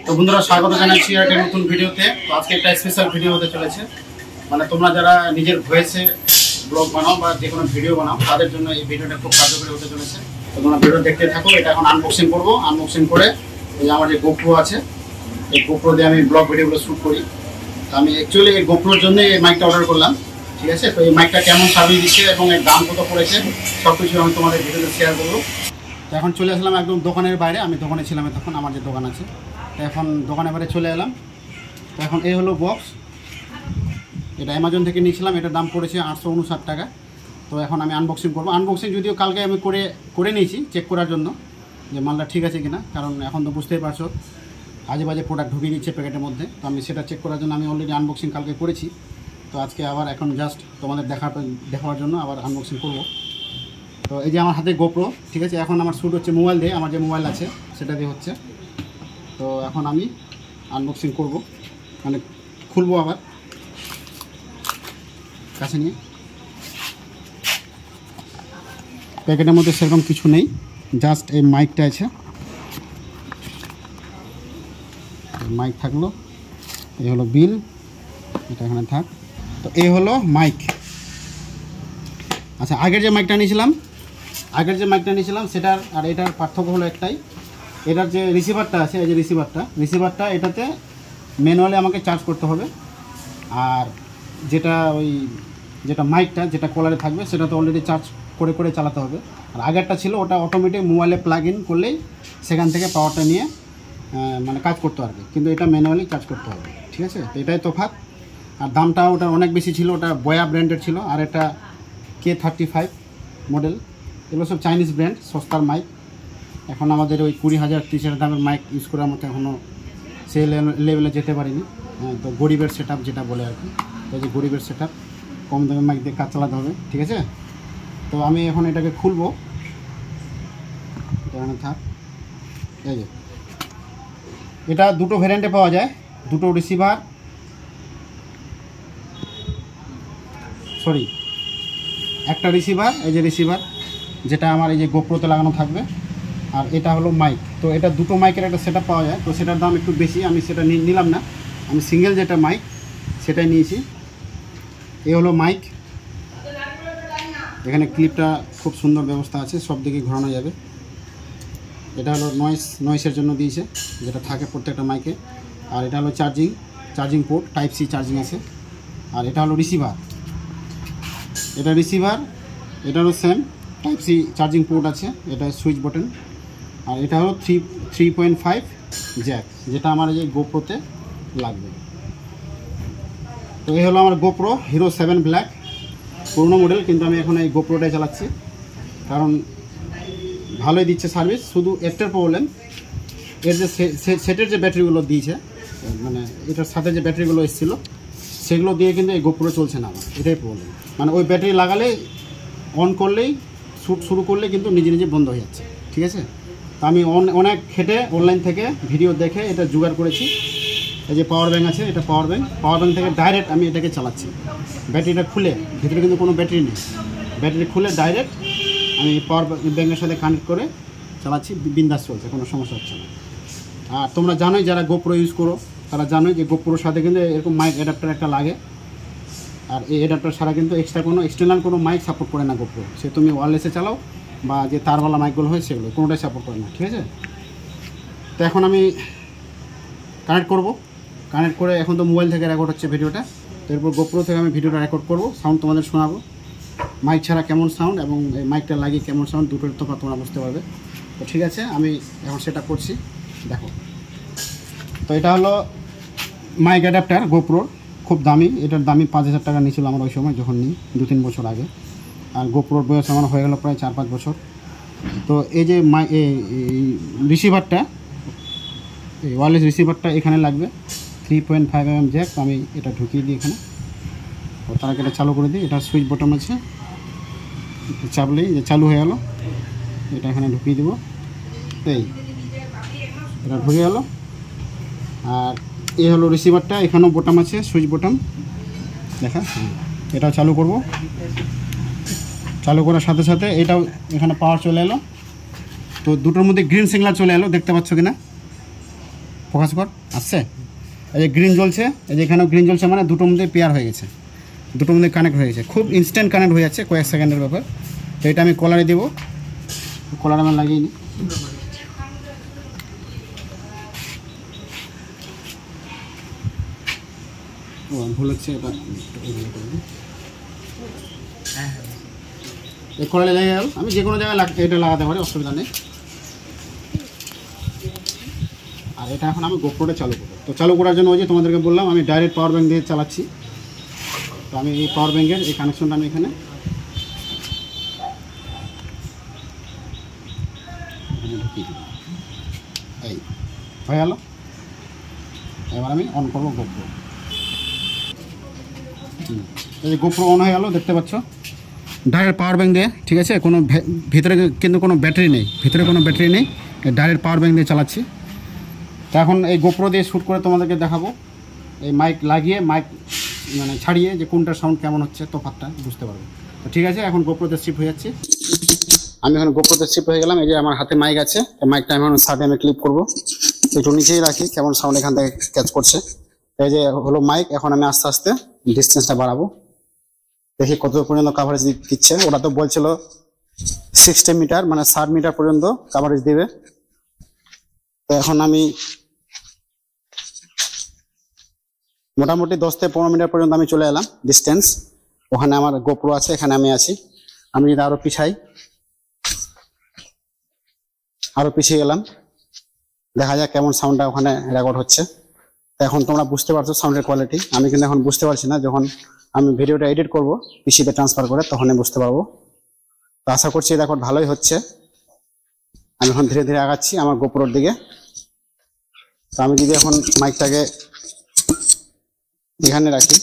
তো বন্ধুরা স্বাগত জানাচ্ছি একটা নতুন ভিডিওতে। তো আজকে একটা স্পেশাল ভিডিও হতে চলেছে, মানে তোমরা যারা নিজের ভয়েসে ব্লগ বানাও বা যে কোনো ভিডিও বানাও তাদের জন্য এই ভিডিওটা খুব কার্যকরী হতে চলেছে। তো তোমরা ভিডিও দেখতে থাকো। এটা এখন আনবক্সিং করবো। আনবক্সিং করে এই আমার যে গোপ্রো আছে, এই গোপ্রো দিয়ে আমি ব্লগ ভিডিওগুলো শ্যুট করি। তো আমি অ্যাকচুয়ালি এই গোপ্রোর জন্য এই মাইকটা অর্ডার করলাম, ঠিক আছে। তো এই মাইকটা কেমন সার্ভিস দিচ্ছে এবং এর দাম কত পড়েছে সব কিছু আমি তোমাদের ভিডিওতে শেয়ার করবো। তো এখন চলে আসলাম একদম দোকানের বাইরে। আমি দোকানে ছিলাম তখন, আমার যে দোকান আছে। তো এখন দোকানের বাইরে চলে এলাম। তো এখন এই হলো বক্স। এটা অ্যামাজন থেকে নিয়েছিলাম, এটার দাম পড়েছে 859 টাকা। তো এখন আমি আনবক্সিং করবো। আনবক্সিং যদিও কালকে আমি করে নিয়েছি চেক করার জন্য যে মালটা ঠিক আছে কিনা, কারণ এখন তো বুঝতেই পারছো আজে বাজে প্রোডাক্ট ঢুকিয়ে দিচ্ছে প্যাকেটের মধ্যে। তো আমি সেটা চেক করার জন্য আমি অলরেডি আনবক্সিং কালকে করেছি। তো আজকে আবার এখন জাস্ট তোমাদের দেখাবার জন্য আবার আনবক্সিং করব। তো এই যে আমার হাতে গোপ্রো, ঠিক আছে। এখন আমার শ্যুট হচ্ছে মোবাইল দিয়ে, আমার যে মোবাইল আছে সেটা দিয়ে হচ্ছে। তো এখন আমি আনবক্সিং করব, মানে খুলবো আবার কাছে নিয়ে। প্যাকেটের মধ্যে সেরকম কিছু নেই, জাস্ট এই মাইকটা আছে। মাইক থাকলো, এই হলো বিল, এটা এখানে থাক। তো এই হলো মাইক। আচ্ছা, আগের যে মাইকটা নিয়েছিলাম সেটার আর এটার পার্থক্য হলো একটাই। এটার যে রিসিভারটা আছে, এই যে রিসিভারটা এটাতে ম্যানুয়ালি আমাকে চার্জ করতে হবে। আর যেটা মাইকটা যেটা কলারে থাকবে সেটা তো অলরেডি চার্জ করে চালাতে হবে। আর আগেরটা ছিল ওটা অটোমেটিক মোবাইলে প্লাগ ইন করলেই সেখান থেকে পাওয়ারটা নিয়ে মানে কাজ করতে পারবে, কিন্তু এটা ম্যানুয়ালি চার্জ করতে হবে, ঠিক আছে। তো এটাই তফাৎ। আর দামটা ওটা অনেক বেশি ছিল, ওটা বয়া ব্র্যান্ডের ছিল। আর এটা K35 মডেল। এগুলো সব চাইনিজ ব্র্যান্ড, সস্তার মাইক। এখন আমাদের ওই 20,000-30,000 দামের মাইক ইউজ করার মতো এখনও সেই লেভেলে যেতে পারিনি। তো গরিবের সেট যেটা বলে আর কি, এই যে গরিবের সেট কম দামের মাইক দিয়ে কাজ চালাতে হবে, ঠিক আছে। তো আমি এখন এটাকে খুলবো, এখানে থাক। এই যে এটা দুটো ভ্যারিয়েন্টে পাওয়া যায়, দুটো রিসিভার, একটা রিসিভার, এই যে রিসিভার যেটা আমার এই যে গোপ্রোতে লাগানো থাকবে। আর এটা হলো মাইক। তো এটা দুটো মাইকের একটা সেটআপ পাওয়া যায়। তো সেটার দাম একটু বেশি, আমি সেটা নিলাম না। আমি সিঙ্গেল যেটা মাইক সেটাই নিয়েছি। এই হলো মাইক। এখানে ক্লিপটা খুব সুন্দর ব্যবস্থা আছে, সব দিকে ঘোরানো যাবে। এটা হলো নয়েসের জন্য দিয়েছে, যেটা থাকে প্রত্যেকটা মাইকে। আর এটা হলো charging port, type C charging আছে। আর এটা হলো রিসিভার, এটারও same type C charging port আছে। এটা সুইচ বাটন। আর এটা হলো 3.5 জ্যাক, যেটা আমার এই গোপ্রোতে লাগবে। তো এই হলো আমার গোপ্রো হিরো 7 ব্ল্যাক, পুরনো মডেল, কিন্তু আমি এখন এই গোপ্রোটাই চালাচ্ছি কারণ ভালোই দিচ্ছে সার্ভিস। শুধু একটার প্রবলেম, এর যে সেটের যে ব্যাটারিগুলো দিয়েছে, মানে এটার সাথে যে ব্যাটারিগুলো এসেছিলো সেগুলো দিয়ে কিন্তু এই গোপ্রো চলছে না আমার, এটাই প্রবলেম। মানে ওই ব্যাটারি লাগালে অন করলেই শ্যুট শুরু করলে কিন্তু নিজে বন্ধ হয়ে যাচ্ছে, ঠিক আছে। তো আমি অনেক খেটে অনলাইন থেকে ভিডিও দেখে এটা জোগাড় করেছি। এই যে পাওয়ার ব্যাঙ্ক আছে, এটা পাওয়ার ব্যাঙ্ক থেকে ডাইরেক্ট আমি এটাকে চালাচ্ছি। ব্যাটারিটা খুলে, ভিতরে কিন্তু কোনো ব্যাটারি নেই, ব্যাটারি খুলে ডাইরেক্ট আমি পাওয়ার ব্যাঙ্কের সাথে কানেক্ট করে চালাচ্ছি, বিন্দাস চলছে, কোনো সমস্যা হচ্ছে না। আর তোমরা জানোই যারা গোপ্রো ইউজ করো তারা জানোই যে গোপ্রোর সাথে কিন্তু এরকম মাইক অ্যাডাপ্টার একটা লাগে। আর এই অ্যাডাপ্টার ছাড়া কিন্তু এক্সটার্নাল কোনো মাইক সাপোর্ট করে না গোপ্রো। সে তুমি ওয়্যারলেসে চালাও বা যে তারওয়ালা মাইকগুলো হয় সেগুলো কোনোটাই সাপোর্ট করে না, ঠিক আছে। তো এখন আমি কানেক্ট করে এখন তো মোবাইল থেকে রেকর্ড হচ্ছে ভিডিওটা। তো এরপর গোপ্রো থেকে আমি ভিডিওটা রেকর্ড করব, সাউন্ড তোমাদের শোনাবো, মাইক ছাড়া কেমন সাউন্ড এবং এই মাইকটা লাগিয়ে কেমন সাউন্ড, দুটোর তফাৎ তোমরা বুঝতে পারবে। তো ঠিক আছে, আমি এখন সেটা করছি, দেখো। তো এটা হলো মাইক অ্যাডাপ্টার গোপ্রোর, খুব দামি। এটার দামি 5,000 টাকা নিয়েছিল আমার ওই সময় যখন নিই, 2-3 বছর আগে। আর গোপ্রোর বয়স আমার হয়ে গেল প্রায় 4-5 বছর। তো এই যে রিসিভারটা, এই ওয়্যারলেস রিসিভারটা এখানে লাগবে, 3.5 mm জ্যাক। আমি এটা ঢুকিয়ে দিই এখানে। ও তার আগে এটা চালু করে দিই। এটা সুইচ বটন আছে, চাপলেই যে চালু হয়ে গেল। এটা এখানে ঢুকিয়ে দেবো, এই এটা ঢুকে গেল। আর এই হলো রিসিভারটা, এখানেও বটন আছে, সুইচ বটন দেখা। এটাও চালু করব। চালু করার সাথে সাথে এটাও এখানে পাওয়ার চলে এলো। তো দুটোর মধ্যে গ্রিন সিগন্যাল চলে এলো, দেখতে পাচ্ছ কিনা? ফোকাস কর, আসছে। এই যে গ্রিন জ্বলছে, এই যে এখানেও গ্রিন জ্বলছে, মানে দুটোর মধ্যে পেয়ার হয়ে গেছে, দুটোর মধ্যে কানেক্ট হয়ে গেছে, খুব ইনস্ট্যান্ট কানেক্ট হয়ে যাচ্ছে, কয়েক সেকেন্ডের ব্যাপার। তো এটা আমি কলারে দেবো, কলার আমার লাগিয়ে নিই। ভুল হচ্ছে, এটা এই কলারে লেগে গেল। আমি যে কোনো জায়গায় এটা লাগাতে পারি, অসুবিধা নেই। আর এটা এখন আমি গোপ্রোটা চালু করবো। তো চালু করার জন্য ওই যে তোমাদেরকে বললাম আমি ডাইরেক্ট পাওয়ার ব্যাঙ্ক দিয়ে চালাচ্ছি। তো আমি এই পাওয়ার ব্যাঙ্কের এই কানেকশনটা আমি এখানে ঢুকিয়ে দিই। এই হয়ে গেল। এবার আমি অন করবো গোপ্রো। এই যে গোপ্রো অন হয়ে গেল, দেখতে পাচ্ছ ডাইরেক্ট পাওয়ার ব্যাঙ্ক দিয়ে, ঠিক আছে। কোনো ভিতরে কিন্তু কোনো ব্যাটারি নেই, ভিতরে কোনো ব্যাটারি নেই, ডাইরেক্ট পাওয়ার ব্যাঙ্ক দিয়ে চালাচ্ছি। তো এখন এই গোপ্রো দিয়ে শ্যুট করে তোমাদেরকে দেখাবো, এই মাইক লাগিয়ে মাইক মানে ছাড়িয়ে যে কোনটার সাউন্ড কেমন হচ্ছে, তফাৎটা বুঝতে পারবো। তো ঠিক আছে, এখন গোপ্রোতে শিফট হয়ে যাচ্ছি। আমি এখন গোপ্রোতে শিফট হয়ে গেলাম। এই যে আমার হাতে মাইক আছে, এই মাইকটা আমি এখন সাইডে আমি ক্লিপ করবো, একটু নিচেই রাখি, কেমন সাউন্ড এখান থেকে ক্যাচ করছে। এই যে হলো মাইক, এখন আমি আস্তে আস্তে ডিস্টেন্সটা বাড়াবো, দেখি কত পর্যন্ত কাভারেজ দিচ্ছে। ওরা তো বলছিল 60 মিটার, মানে 60 মিটার পর্যন্ত কাভারেজ দিবে। তো এখন আমি মোটামুটি 10 থেকে 15 মিটার পর্যন্ত আমি চলে এলাম ডিস্টেন্স। ওখানে আমার গোপ্রো আছে, এখানে আমি আছি। আমি যদি আরো পিছাই, আরো পিছিয়ে গেলাম, দেখা যাক কেমন সাউন্ডটা ওখানে রেকর্ড হচ্ছে। তো এখন তোমরা বুঝতে পারছো সাউন্ডের কোয়ালিটি। আমি কিন্তু এখন বুঝতে পারছি না, যখন আমি ভিডিওটা এডিট করব পিসিতে ট্রান্সফার করে, তখনই বুঝতে পারবো। তো আশা করছি রেকর্ড ভালোই হচ্ছে। আমি এখন ধীরে ধীরে আগাচ্ছি আমার গোপ্রোর দিকে। তো আমি যদি এখন মাইকটাকে এখানে রাখি,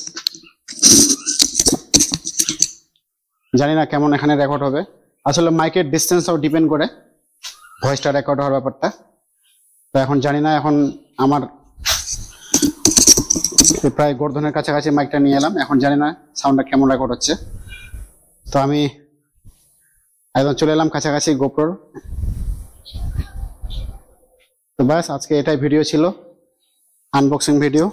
জানি না কেমন এখানে রেকর্ড হবে। আসলে মাইকের ডিস্টেন্সটাও ডিপেন্ড করে ভয়েসটা রেকর্ড হওয়ার ব্যাপারটা। তো এখন জানি না, এখন আমার প্রায় গর্দনের কাছাকাছি মাইকটা নিয়ে এলাম, এখন জানি না সাউন্ডটা কেমন রেকর্ড হচ্ছে। তো আমি একদম চলে এলাম কাছাকাছি গোপ্রোর। তো ব্যাস, আজকে এটাই ভিডিও ছিল, আনবক্সিং ভিডিও।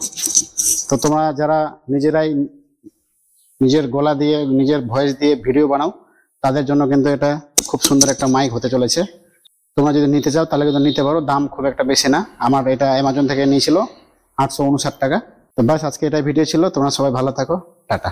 তো তোমরা যারা নিজেরাই নিজের গলা দিয়ে নিজের ভয়েস দিয়ে ভিডিও বানাও, তাদের জন্য কিন্তু এটা খুব সুন্দর একটা মাইক হতে চলেছে। তোমরা যদি নিতে চাও তাহলে কিন্তু নিতে পারো, দাম খুব একটা বেশি না। আমার এটা অ্যামাজন থেকে নিয়েছিল 859 টাকা। তো ব্যাস, আজকে এটাই ভিডিও ছিল। তোমরা সবাই ভালো থাকো, টাটা।